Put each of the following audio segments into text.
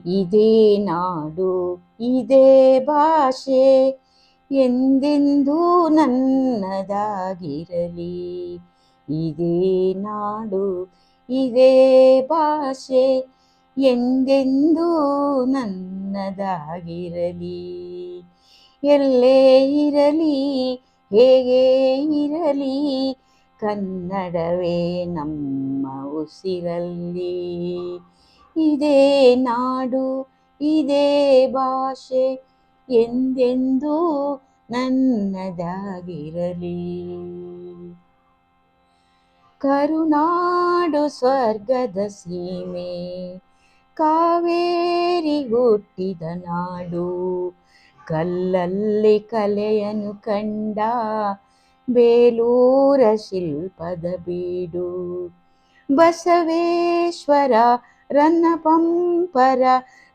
ಇದೇ ನಾಡು ಇದೇ ಭಾಷೆ ಎಂದೆಂದೂ ನನ್ನದಾಗಿರಲಿ. ಇದೇ ನಾಡು ಇದೇ ಭಾಷೆ ಎಂದೆಂದೂ ನನ್ನದಾಗಿರಲಿ. ಎಲ್ಲೇ ಇರಲಿ ಹೇಗೆ ಇರಲಿ ಕನ್ನಡವೇ ನಮ್ಮ ಉಸಿರಲ್ಲಿ. ಇದೇ ನಾಡು ಇದೇ ಭಾಷೆ ಎಂದೆಂದೂ ನನ್ನದಾಗಿರಲಿ. ಕರುನಾಡು ಸ್ವರ್ಗದ ಸೀಮೆ ಕಾವೇರಿ ಹುಟ್ಟಿದ ನಾಡು. ಕಲ್ಲಲ್ಲಿ ಕಲೆಯನ್ನು ಕಂಡ ಬೇಲೂರ ಶಿಲ್ಪದ ಬೀಡು. ಬಸವೇಶ್ವರ ರನ್ನಪಂಪರ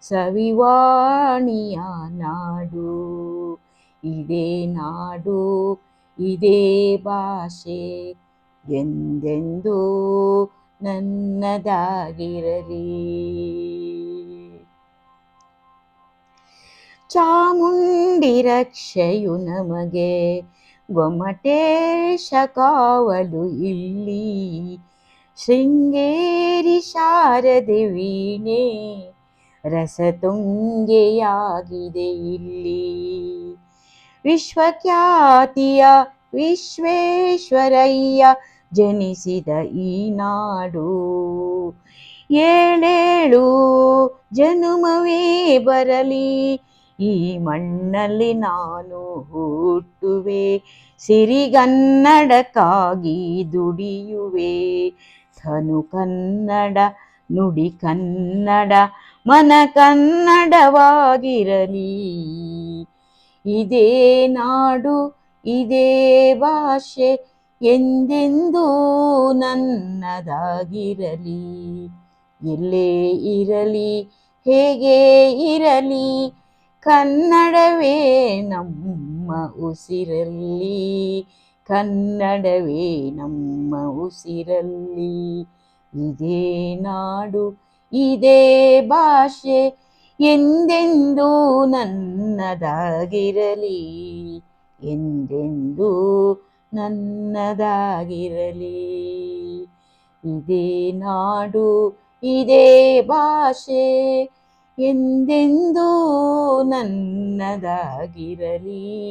ಸವಿವಾಣಿಯ ನಾಡು. ಇದೇ ನಾಡು ಇದೇ ಭಾಷೆ ಎಂದೆಂದೂ ನನ್ನದಾಗಿರಲಿ. ಚಾಮುಂಡಿ ರಕ್ಷೆಯು ನಮಗೆ ಗೊಮಟೇಶ ಕಾವಲು ಇಲ್ಲಿ. ಶೃಂಗೇರಿ ಶಾರದೆ ವೀಣೆ ರಸತುಂಗೆಯಾಗಿದೆ ಇಲ್ಲಿ. ವಿಶ್ವಖ್ಯಾತಿಯ ವಿಶ್ವೇಶ್ವರಯ್ಯ ಜನಿಸಿದ ಈ ನಾಡು. ಏಳೇಳು ಜನುಮವೇ ಬರಲಿ ಈ ಮಣ್ಣಲ್ಲಿ ನಾನು ಹುಟ್ಟುವೆ. ಸಿರಿಗನ್ನಡಕ್ಕಾಗಿ ದುಡಿಯುವೆ. ತನು ಕನ್ನಡ ನುಡಿ ಕನ್ನಡ ಮನ ಕನ್ನಡವಾಗಿರಲಿ. ಇದೇ ನಾಡು ಇದೇ ಭಾಷೆ ಎಂದೆಂದೂ ನನ್ನದಾಗಿರಲಿ. ಎಲ್ಲೇ ಇರಲಿ ಹೇಗೆ ಇರಲಿ ಕನ್ನಡವೇ ನಮ್ಮ ಉಸಿರಲ್ಲಿ. ಕನ್ನಡವೇ ನಮ್ಮ ಉಸಿರಲ್ಲಿ. ಇದೇ ನಾಡು ಇದೇ ಭಾಷೆ ಎಂದೆಂದೂ ನನ್ನದಾಗಿರಲಿ. ಎಂದೆಂದೂ ನನ್ನದಾಗಿರಲಿ. ಇದೇ ನಾಡು ಇದೇ ಭಾಷೆ ಎಂದೆಂದೂ ನನ್ನದಾಗಿರಲಿ.